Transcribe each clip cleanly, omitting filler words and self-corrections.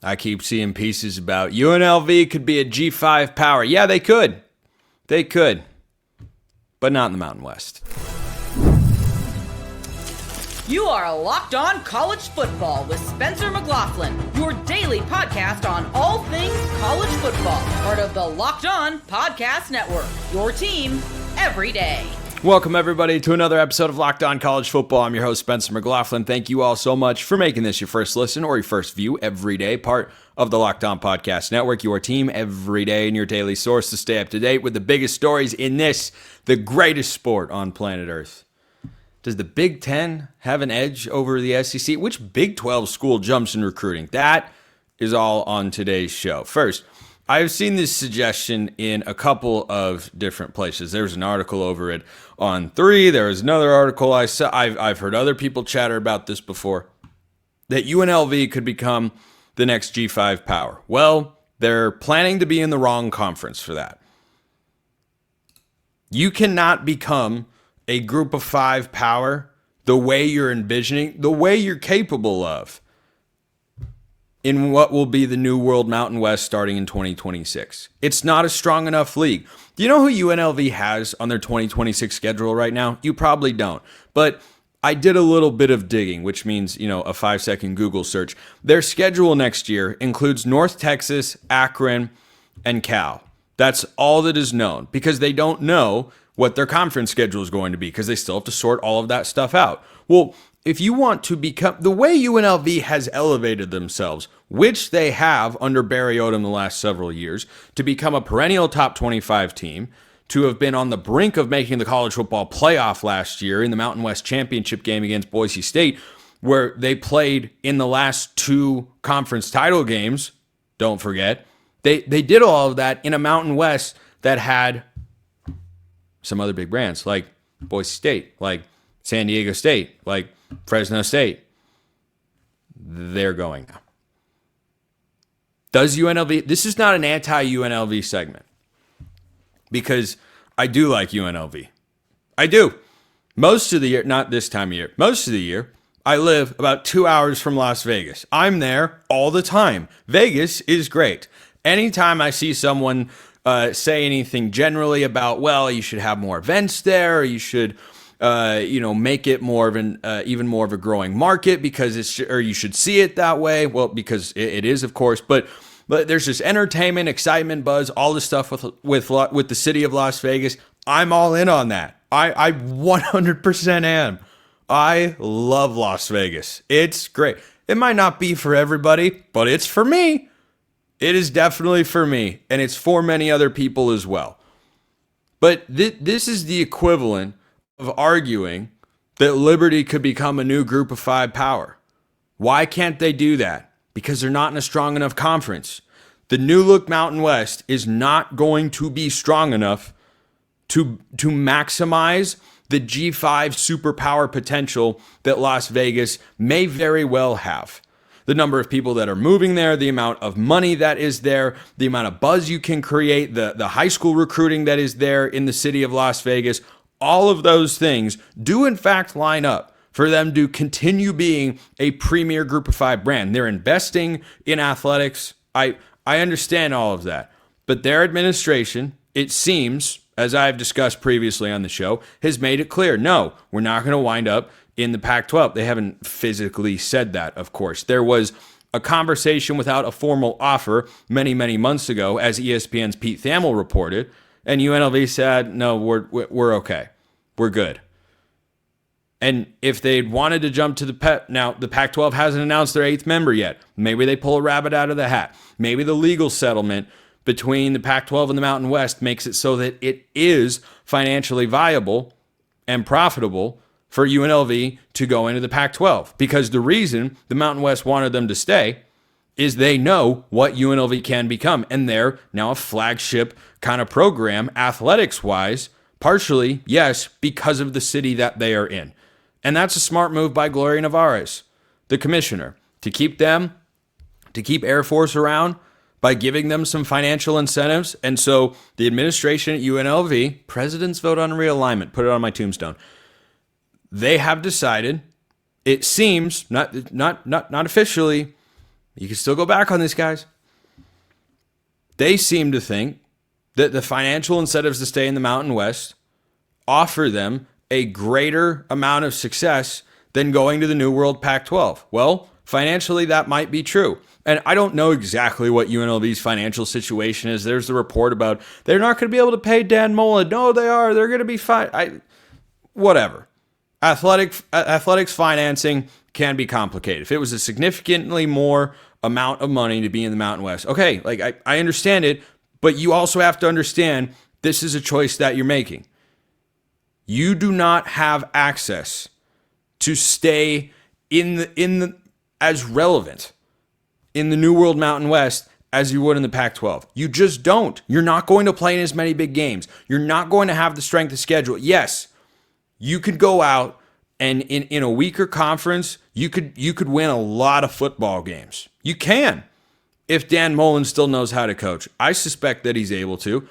I keep seeing pieces about UNLV could be a G5 power. Yeah, they could. They could. But not in the Mountain West. You are Locked On College Football with Spencer McLaughlin, your daily podcast on all things college football. Part of the Locked On Podcast Network, your team every day. Welcome, everybody, to another episode of Locked On College Football. I'm your host, Spencer McLaughlin. Thank you all so much for making this your first listen or your first view every day. Part of the Locked On Podcast Network, your team every day, and your daily source to stay up to date with the biggest stories in this, the greatest sport on planet Earth. Does the Big Ten have an edge over the SEC? Which Big 12 school jumps in recruiting? That is all on today's show. First, I've seen this suggestion in a couple of different places. There's an article over it on 3. There was another article I saw. I've heard other people chatter about this before, that UNLV could become the next G5 power. Well, they're planning to be in the wrong conference for that. You cannot become a group of 5 power the way you're envisioning, the way you're capable of, in what will be the new World Mountain West starting in 2026. It's not a strong enough league. Do you know who UNLV has on their 2026 schedule right now? You probably don't. But I did a little bit of digging, which means, a 5-second Google search. Their schedule next year includes North Texas, Akron, and Cal. That's all that is known because they don't know what their conference schedule is going to be because they still have to sort all of that stuff out. Well, if you want to become, the way UNLV has elevated themselves, which they have under Barry Odom the last several years, to become a perennial top 25 team, to have been on the brink of making the college football playoff last year in the Mountain West Championship game against Boise State, where they played in the last 2 conference title games, don't forget, they did all of that in a Mountain West that had some other big brands like Boise State, like San Diego State, like Fresno State. They're going now. Does UNLV, this is not an anti-UNLV segment because I do like UNLV. I do. Most of the year, not this time of year, most of the year, I live about 2 hours from Las Vegas. I'm there all the time. Vegas is great. Anytime I see someone say anything generally about, well, you should have more events there, or you should make it more of an even more of a growing market because it's, or you should see it that way. Well, because it is, of course, but there's this entertainment, excitement, buzz, all this stuff with the city of Las Vegas. I'm all in on that. I 100% am. I love Las Vegas. It's great. It might not be for everybody, but it's for me. It is definitely for me, and it's for many other people as well. But this is the equivalent of arguing that Liberty could become a new group of 5 power. Why can't they do that? Because they're not in a strong enough conference. The new look Mountain West is not going to be strong enough to maximize the G5 superpower potential that Las Vegas may very well have. The number of people that are moving there, the amount of money that is there, the amount of buzz you can create, the high school recruiting that is there in the city of Las Vegas, all of those things do in fact line up for them to continue being a premier group of 5 brand. They're investing in athletics. I understand all of that. But their administration, it seems, as I've discussed previously on the show, has made it clear, no, we're not going to wind up in the Pac-12. They haven't physically said that, of course. There was a conversation without a formal offer many, many months ago, as ESPN's Pete Thamel reported, and UNLV said, no, we're okay. We're good. And if they'd wanted to jump to now the Pac-12 hasn't announced their 8th member yet. Maybe they pull a rabbit out of the hat. Maybe the legal settlement between the Pac-12 and the Mountain West makes it so that it is financially viable and profitable for UNLV to go into the Pac-12. Because the reason the Mountain West wanted them to stay is they know what UNLV can become. And they're now a flagship kind of program, athletics-wise, partially, yes, because of the city that they are in. And that's a smart move by Gloria Nevarez, the commissioner, to keep Air Force around by giving them some financial incentives. And so the administration at UNLV, President's vote on realignment, put it on my tombstone, they have decided, it seems, not officially, You can still go back on these guys. They seem to think that the financial incentives to stay in the Mountain West offer them a greater amount of success than going to the New World Pac-12. Well, financially, that might be true. And I don't know exactly what UNLV's financial situation is. There's the report about they're not going to be able to pay Dan Mullen. No, they are. They're going to be fine. Whatever. Athletics financing can be complicated. If it was a significantly more amount of money to be in the Mountain West, okay, like I understand it, but you also have to understand this is a choice that you're making. You do not have access to stay in the as relevant in the New World Mountain West as you would in the Pac-12. You just don't. You're not going to play in as many big games. You're not going to have the strength of schedule. Yes, you could go out and in a weaker conference, you could win a lot of football games. You can, if Dan Mullen still knows how to coach. I suspect that he's able to.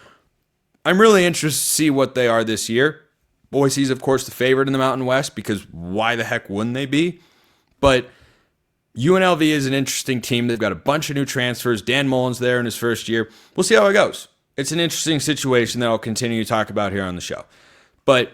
I'm really interested to see what they are this year. Boise's, of course, the favorite in the Mountain West because why the heck wouldn't they be? But UNLV is an interesting team. They've got a bunch of new transfers. Dan Mullen's there in his first year. We'll see how it goes. It's an interesting situation that I'll continue to talk about here on the show. But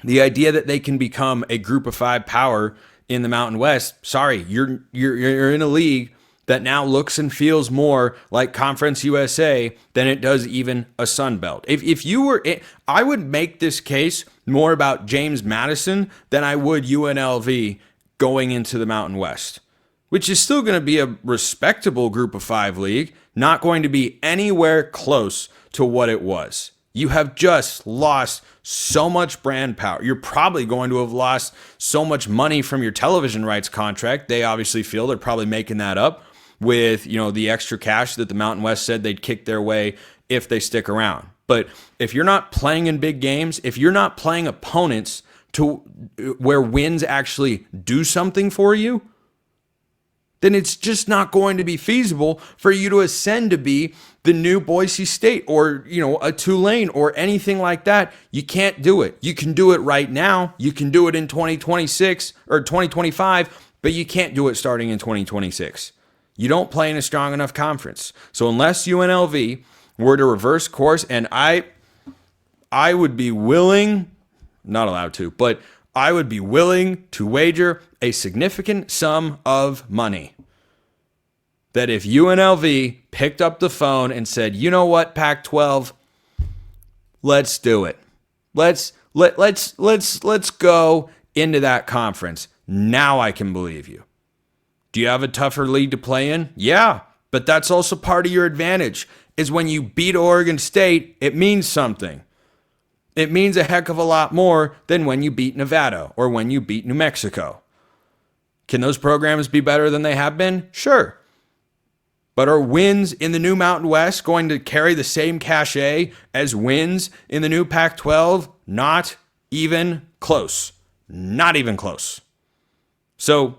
the idea that they can become a group of 5 power in the Mountain West, sorry, you're in a league that now looks and feels more like Conference USA than it does even a Sun Belt. If you were, I would make this case more about James Madison than I would UNLV going into the Mountain West, which is still going to be a respectable group of 5 league, not going to be anywhere close to what it was. You have just lost so much brand power. You're probably going to have lost so much money from your television rights contract. They obviously feel they're probably making that up with, the extra cash that the Mountain West said they'd kick their way if they stick around. But if you're not playing in big games, if you're not playing opponents to where wins actually do something for you, then it's just not going to be feasible for you to ascend to be the new Boise State or, a Tulane or anything like that. You can't do it. You can do it right now. You can do it in 2026 or 2025, but you can't do it starting in 2026. You don't play in a strong enough conference. So unless UNLV were to reverse course, and I would be willing, not allowed to, but I would be willing to wager a significant sum of money that if UNLV picked up the phone and said, you know what, Pac-12, let's do it. Let's go into that conference. Now I can believe you. Do you have a tougher league to play in? Yeah, but that's also part of your advantage, is when you beat Oregon State, it means something. It means a heck of a lot more than when you beat Nevada or when you beat New Mexico. Can those programs be better than they have been? Sure. But are wins in the new Mountain West going to carry the same cachet as wins in the new Pac-12? Not even close. Not even close. So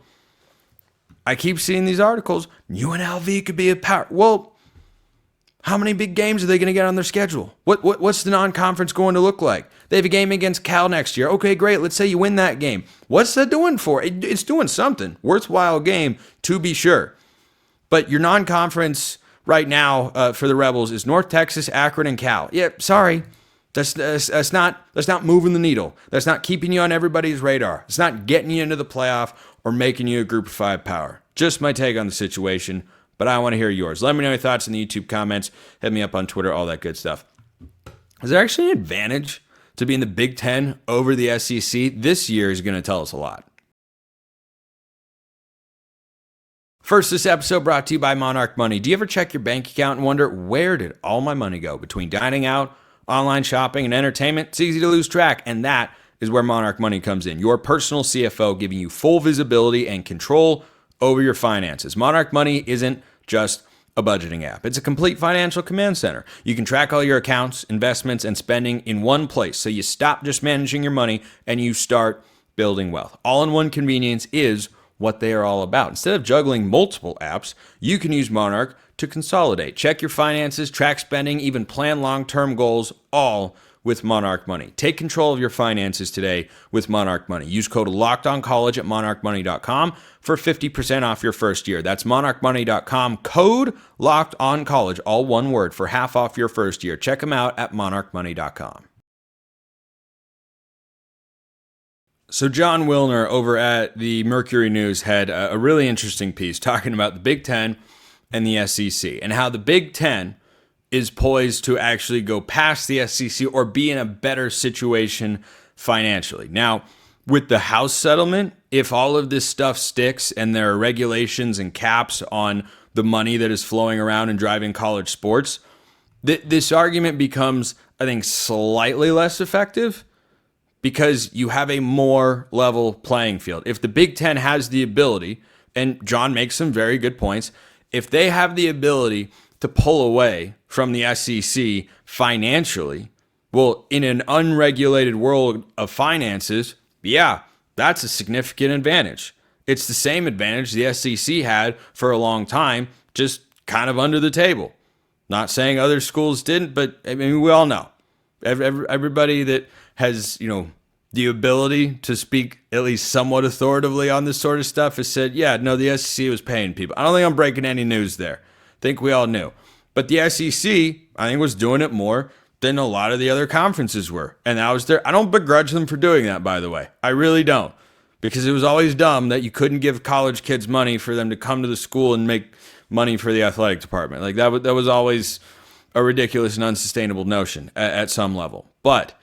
I keep seeing these articles. UNLV could be a power. Well, how many big games are they going to get on their schedule? What's the non-conference going to look like? They have a game against Cal next year. Okay, great. Let's say you win that game. What's that doing for? It's doing something. Worthwhile game, to be sure. But your non-conference right now for the Rebels is North Texas, Akron, and Cal. Yeah, sorry. That's not moving the needle. That's not keeping you on everybody's radar. It's not getting you into the playoff or making you a group of 5 power. Just my take on the situation. But I want to hear yours. Let me know your thoughts in the YouTube comments. Hit me up on Twitter, all that good stuff. Is there actually an advantage to being the Big Ten over the SEC? This year is going to tell us a lot. First, this episode brought to you by Monarch Money. Do you ever check your bank account and wonder, where did all my money go? Between dining out, online shopping, and entertainment, it's easy to lose track, and that is where Monarch Money comes in. Your personal CFO giving you full visibility and control over your finances. Monarch Money isn't just a budgeting app. It's a complete financial command center. You can track all your accounts, investments, and spending in one place, so you stop just managing your money and you start building wealth. All-in-one convenience is what they are all about. Instead of juggling multiple apps, you can use Monarch to consolidate. Check your finances, track spending, even plan long-term goals, all with Monarch Money. Take control of your finances today with Monarch Money. Use code LOCKEDONCollege at monarchmoney.com for 50% off your first year. That's monarchmoney.com, code LOCKEDONCollege, all one word, for half off your first year. Check them out at monarchmoney.com. So John Wilner over at the Mercury News had a really interesting piece talking about the Big Ten and the SEC and how the Big Ten is poised to actually go past the SEC or be in a better situation financially. Now, with the House settlement, if all of this stuff sticks and there are regulations and caps on the money that is flowing around and driving college sports, this argument becomes, I think, slightly less effective, because you have a more level playing field. If the Big Ten has the ability, and John makes some very good points, if they have the ability to pull away from the SEC financially, well, in an unregulated world of finances, yeah, that's a significant advantage. It's the same advantage the SEC had for a long time, just kind of under the table. Not saying other schools didn't, but I mean, we all know. Everybody that has, the ability to speak at least somewhat authoritatively on this sort of stuff has said, yeah, no, the SEC was paying people. I don't think I'm breaking any news there. I think we all knew. But the SEC, I think, was doing it more than a lot of the other conferences were. And that was I don't begrudge them for doing that, by the way. I really don't. Because it was always dumb that you couldn't give college kids money for them to come to the school and make money for the athletic department. Like that was always a ridiculous and unsustainable notion at some level. But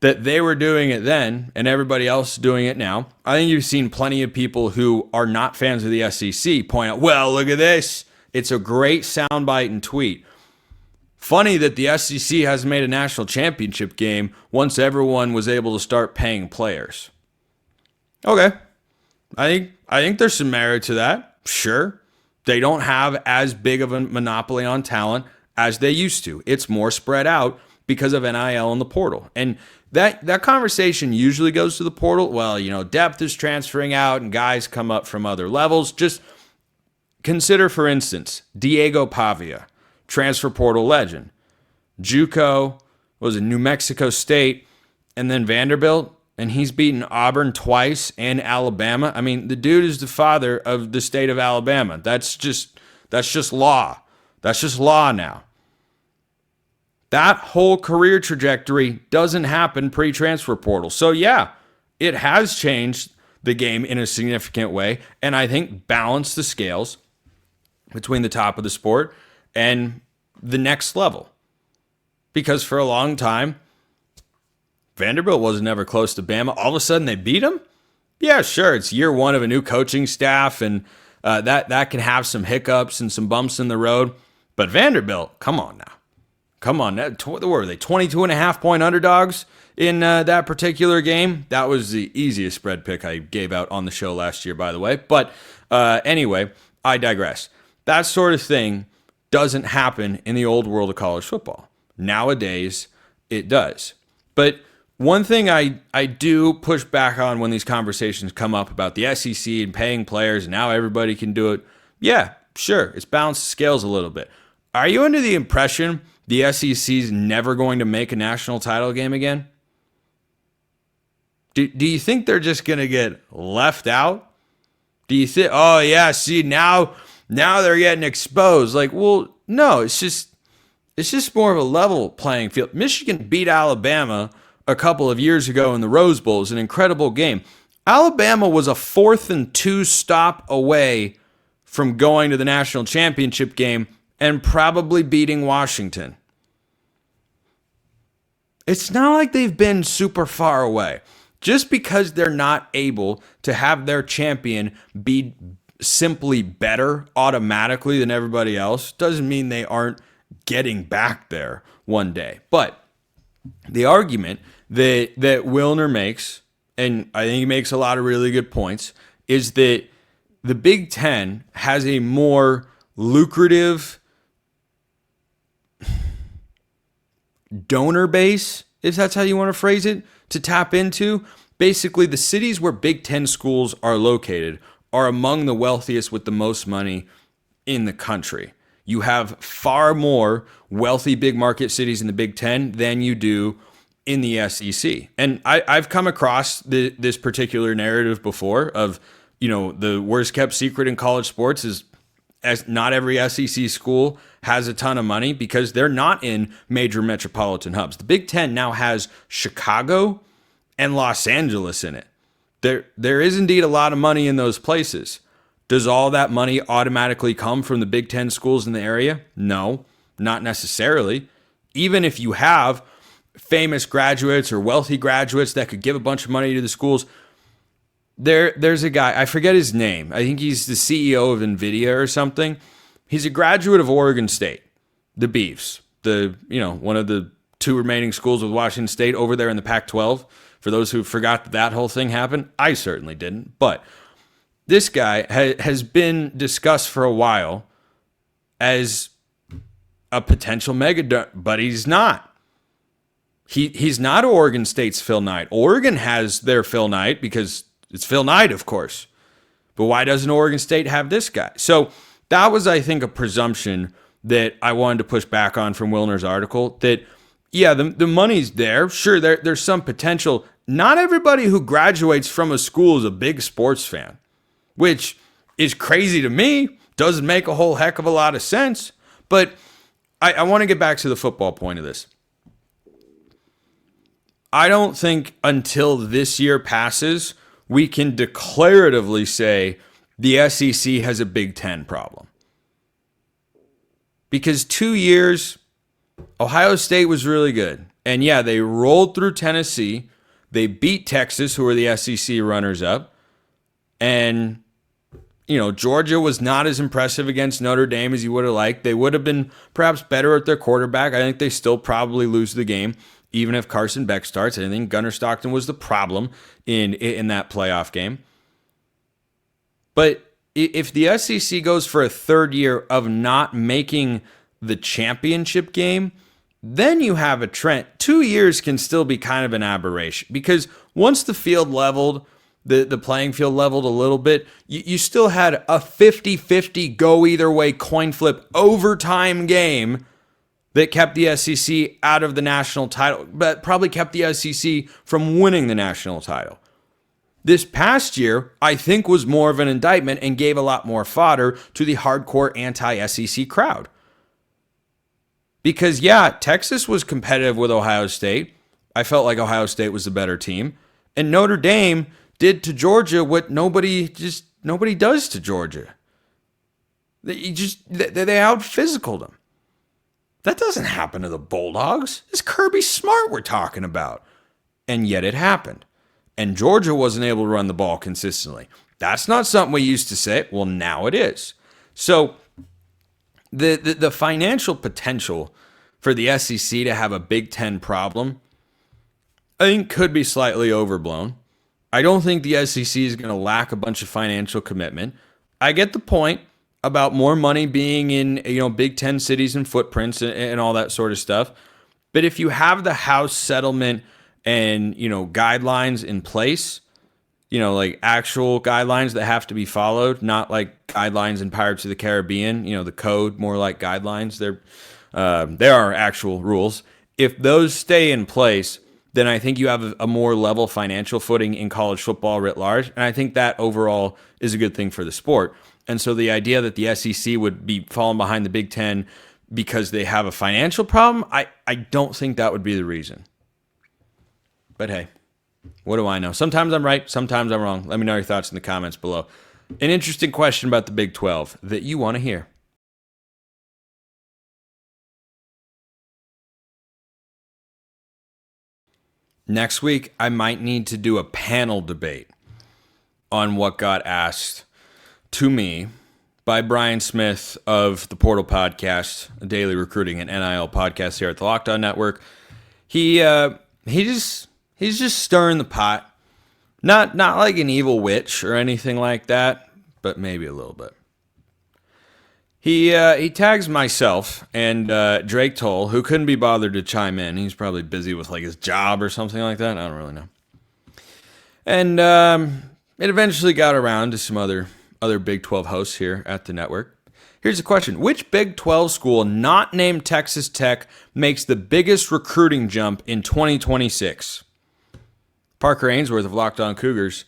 that they were doing it then and everybody else doing it now, I think you've seen plenty of people who are not fans of the SEC point out, well, look at this. It's a great soundbite and tweet. Funny that the SEC has made a national championship game once everyone was able to start paying players. Okay. I think there's some merit to that. Sure. They don't have as big of a monopoly on talent as they used to. It's more spread out because of NIL and the portal. And that conversation usually goes to the portal. Well, depth is transferring out and guys come up from other levels. Just consider, for instance, Diego Pavia, transfer portal legend. JUCO, was it New Mexico State, and then Vanderbilt, and he's beaten Auburn twice and Alabama. I mean, the dude is the father of the state of Alabama. That's just law. That's just law now. That whole career trajectory doesn't happen pre-transfer portal. So yeah, it has changed the game in a significant way, and I think balanced the scales between the top of the sport and the next level. Because for a long time, Vanderbilt was never close to Bama. All of a sudden they beat them? Yeah, sure, it's year one of a new coaching staff, and that can have some hiccups and some bumps in the road. But Vanderbilt, come on now. Come on, what were they, 22.5-point underdogs in that particular game? That was the easiest spread pick I gave out on the show last year, by the way. But anyway, I digress. That sort of thing doesn't happen in the old world of college football. Nowadays, it does. But one thing I do push back on when these conversations come up about the SEC and paying players and now everybody can do it, yeah, sure, it's balanced the scales a little bit. Are you under the impression the SEC's never going to make a national title game again? Do you think they're just going to get left out? Do you think, oh yeah, see, now they're getting exposed? Like, well, no, it's just more of a level playing field. Michigan beat Alabama a couple of years ago in the Rose Bowl. It was an incredible game. Alabama was a 4th and 2 stop away from going to the national championship game and probably beating Washington. It's not like they've been super far away. Just because they're not able to have their champion be simply better automatically than everybody else doesn't mean they aren't getting back there one day. But the argument that Wilner makes, and I think he makes a lot of really good points, is that the Big Ten has a more lucrative donor base, if that's how you want to phrase it, to tap into. Basically, the cities where Big Ten schools are located are among the wealthiest with the most money in the country. You have far more wealthy big market cities in the Big Ten than you do in the SEC. And I've come across this particular narrative before of, the worst kept secret in college sports is as not every SEC school has a ton of money because they're not in major metropolitan hubs. The Big Ten now has Chicago and Los Angeles in it. There is indeed a lot of money in those places. Does all that money automatically come from the Big Ten schools in the area? No, not necessarily. Even if you have famous graduates or wealthy graduates that could give a bunch of money to the schools, there's a guy, I forget his name. I think he's the CEO of NVIDIA or something. He's a graduate of Oregon State, the Beavs, one of the two remaining schools with Washington State over there in the Pac-12. For those who forgot that whole thing happened, I certainly didn't. But this guy has been discussed for a while as a potential mega, but he's not. He's not Oregon State's Phil Knight. Oregon has their Phil Knight because it's Phil Knight, of course. But why doesn't Oregon State have this guy? So that was, I think, a presumption that I wanted to push back on from Wilner's article that, yeah, the money's there. Sure, there's some potential. Not everybody who graduates from a school is a big sports fan, which is crazy to me. Doesn't make a whole heck of a lot of sense. But I want to get back to the football point of this. I don't think until this year passes, we can declaratively say the SEC has a Big Ten problem. Because 2 years, Ohio State was really good. And yeah, they rolled through Tennessee. They beat Texas, who were the SEC runners-up. And, Georgia was not as impressive against Notre Dame as you would have liked. They would have been perhaps better at their quarterback. I think they still probably lose the game, even if Carson Beck starts. I think Gunnar Stockton was the problem in that playoff game. But if the SEC goes for a third year of not making the championship game, then you have a trend. 2 years can still be kind of an aberration because once the field leveled, the playing field leveled a little bit, you still had a 50-50 go either way coin flip overtime game that kept the SEC out of the national title, but probably kept the SEC from winning the national title. This past year, I think, was more of an indictment and gave a lot more fodder to the hardcore anti-SEC crowd. Because, yeah, Texas was competitive with Ohio State. I felt like Ohio State was the better team. And Notre Dame did to Georgia what nobody does to Georgia. They out-physicaled them. That doesn't happen to the Bulldogs. It's Kirby Smart we're talking about. And yet it happened. And Georgia wasn't able to run the ball consistently. That's not something we used to say. Well, now it is. So the financial potential for the SEC to have a Big Ten problem, I think could be slightly overblown. I don't think the SEC is going to lack a bunch of financial commitment. I get the point about more money being in Big Ten cities and footprints and all that sort of stuff. But if you have the House settlement and guidelines in place, like actual guidelines that have to be followed, not like guidelines in Pirates of the Caribbean, the code, more like guidelines. There are actual rules. If those stay in place, then I think you have a more level financial footing in college football writ large. And I think that overall is a good thing for the sport. And so the idea that the SEC would be falling behind the Big Ten because they have a financial problem, I don't think that would be the reason. But hey, what do I know? Sometimes I'm right, sometimes I'm wrong. Let me know your thoughts in the comments below. An interesting question about the Big 12 that you want to hear. Next week, I might need to do a panel debate on what got asked to me by Brian Smith of the Portal Podcast, a daily recruiting and NIL podcast here at the Locked On Network. He's just stirring the pot. Not like an evil witch or anything like that, but maybe a little bit. He tags myself and Drake Toll, who couldn't be bothered to chime in. He's probably busy with like his job or something like that. I don't really know. And it eventually got around to some other Big 12 hosts here at the network. Here's the question. Which Big 12 school not named Texas Tech makes the biggest recruiting jump in 2026? Parker Ainsworth of Locked On Cougars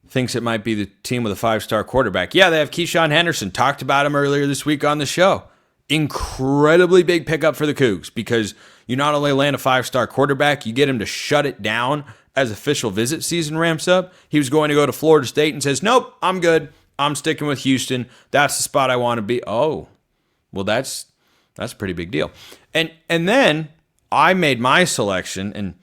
thinks it might be the team with a 5-star quarterback. Yeah, they have Keyshawn Henderson. Talked about him earlier this week on the show. Incredibly big pickup for the Cougs because you not only land a 5-star quarterback, you get him to shut it down as official visit season ramps up. He was going to go to Florida State and says, nope, I'm good. I'm sticking with Houston. That's the spot I want to be. Oh, well, that's a pretty big deal. And then I made my selection and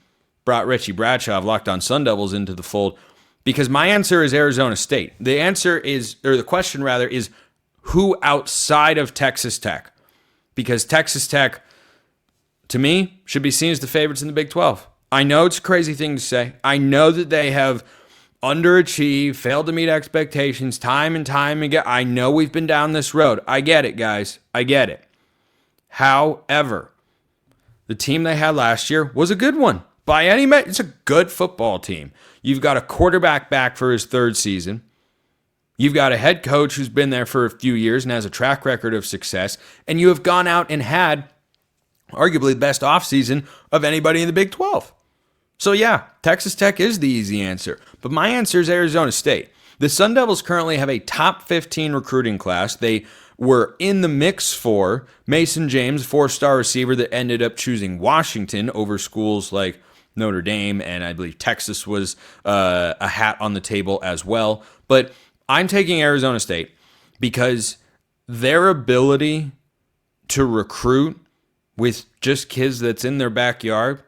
brought Richie Bradshaw of Locked On Sun Devils into the fold because my answer is Arizona State. The answer is, or the question rather, is who outside of Texas Tech? Because Texas Tech, to me, should be seen as the favorites in the Big 12. I know it's a crazy thing to say. I know that they have underachieved, failed to meet expectations time and time again. I know we've been down this road. I get it, guys. I get it. However, the team they had last year was a good one. By any measure, it's a good football team. You've got a quarterback back for his third season. You've got a head coach who's been there for a few years and has a track record of success. And you have gone out and had arguably the best offseason of anybody in the Big 12. So yeah, Texas Tech is the easy answer. But my answer is Arizona State. The Sun Devils currently have a top 15 recruiting class. They were in the mix for Mason James, 4-star receiver that ended up choosing Washington over schools like Notre Dame, and I believe Texas was a hat on the table as well. But I'm taking Arizona State because their ability to recruit with just kids that's in their backyard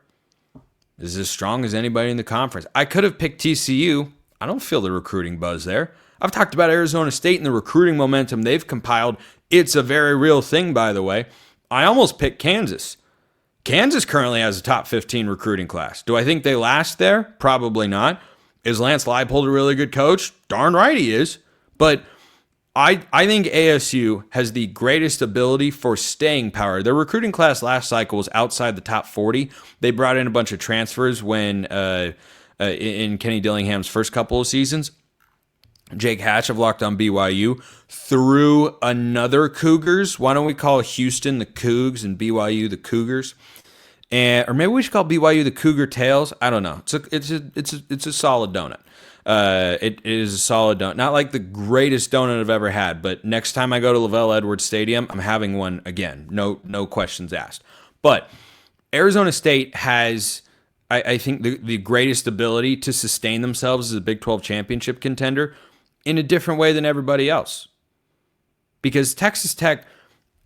is as strong as anybody in the conference. I could have picked TCU. I don't feel the recruiting buzz there. I've talked about Arizona State and the recruiting momentum they've compiled. It's a very real thing, by the way. I almost picked Kansas. Kansas currently has a top 15 recruiting class. Do I think they last there? Probably not. Is Lance Leipold a really good coach? Darn right he is. But I think ASU has the greatest ability for staying power. Their recruiting class last cycle was outside the top 40. They brought in a bunch of transfers when in Kenny Dillingham's first couple of seasons. Jake Hatch of Locked On BYU threw another Cougars. Why don't we call Houston the Cougs and BYU the Cougars? Or maybe we should call BYU the Cougar Tails. I don't know. It's a solid donut. It is a solid donut. Not like the greatest donut I've ever had, but next time I go to Lavelle Edwards Stadium, I'm having one again. No questions asked. But Arizona State has, I think, the greatest ability to sustain themselves as a Big 12 championship contender in a different way than everybody else. Because Texas Tech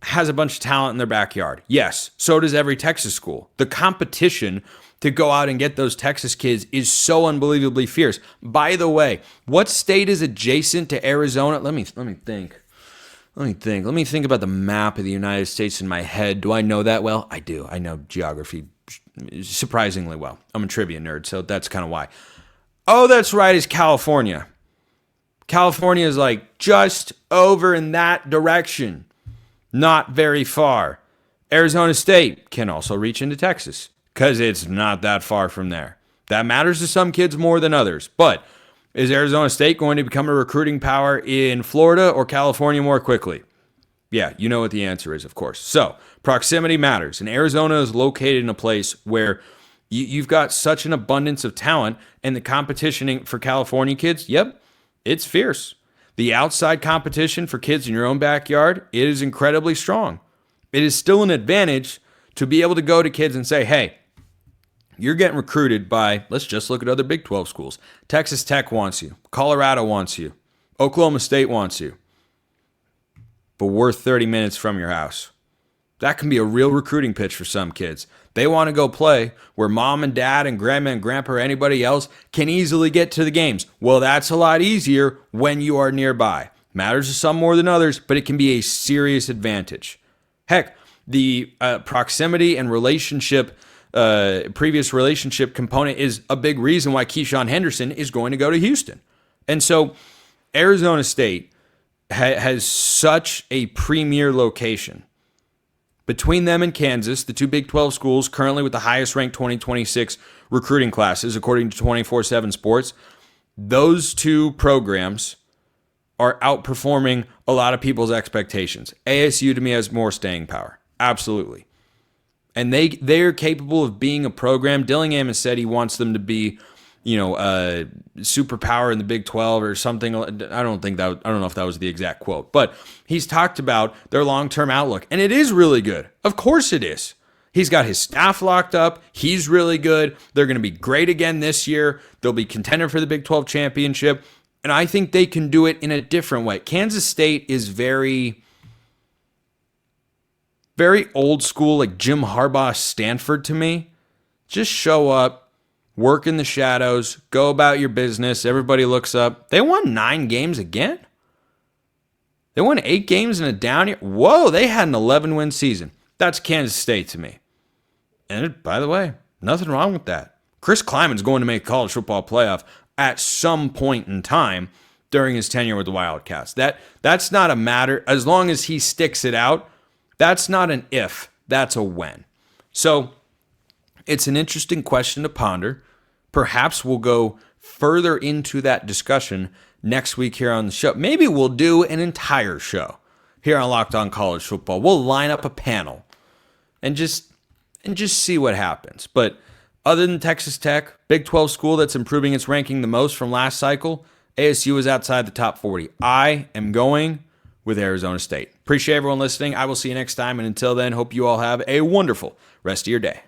has a bunch of talent in their backyard. Yes, so does every Texas school. The competition to go out and get those Texas kids is so unbelievably fierce. By the way, what state is adjacent to Arizona? Let me think. Let me think about the map of the United States in my head. Do I know that well? I do. I know geography surprisingly well. I'm a trivia nerd, so that's kind of why. Oh, that's right, it's California. California is like just over in that direction. Not very far. Arizona State can also reach into Texas because it's not that far from there. That matters to some kids more than others. But is Arizona State going to become a recruiting power in Florida or California more quickly? Yeah, you know what the answer is, of course. So proximity matters. And Arizona is located in a place where you've got such an abundance of talent, and the competition for California kids, yep, it's fierce. The outside competition for kids in your own backyard, it is incredibly strong. It is still an advantage to be able to go to kids and say, hey, you're getting recruited by, let's just look at other Big 12 schools. Texas Tech wants you. Colorado wants you. Oklahoma State wants you. But we're 30 minutes from your house. That can be a real recruiting pitch for some kids. They want to go play where mom and dad and grandma and grandpa or anybody else can easily get to the games. Well, that's a lot easier when you are nearby. Matters to some more than others, but it can be a serious advantage. Heck, the proximity and previous relationship component is a big reason why Keyshawn Henderson is going to go to Houston. And so Arizona State has such a premier location. Between them and Kansas, the two Big 12 schools currently with the highest ranked 2026 recruiting classes, according to 24/7 Sports, those two programs are outperforming a lot of people's expectations. ASU to me has more staying power. Absolutely. And they're capable of being a program. Dillingham has said he wants them to be, a superpower in the Big 12 or something. I don't know if that was the exact quote, but he's talked about their long-term outlook, and it is really good. Of course it is. He's got his staff locked up. He's really good. They're going to be great again this year. They'll be contender for the Big 12 championship, and I think they can do it in a different way. Kansas State is very, very old school, like Jim Harbaugh Stanford to me. Just show up, work in the shadows, go about your business. Everybody looks up. They won 9 games again. They won 8 games in a down year. Whoa, they had an 11-win season. That's Kansas State to me. And by the way, nothing wrong with that. Chris Kleiman's going to make college football playoff at some point in time during his tenure with the Wildcats. That's not a matter. As long as he sticks it out, that's not an if, that's a when. So it's an interesting question to ponder. Perhaps we'll go further into that discussion next week here on the show. Maybe we'll do an entire show here on Locked On College Football. We'll line up a panel and just see what happens. But other than Texas Tech, Big 12 school that's improving its ranking the most from last cycle, ASU is outside the top 40. I am going with Arizona State. Appreciate everyone listening. I will see you next time. And until then, hope you all have a wonderful rest of your day.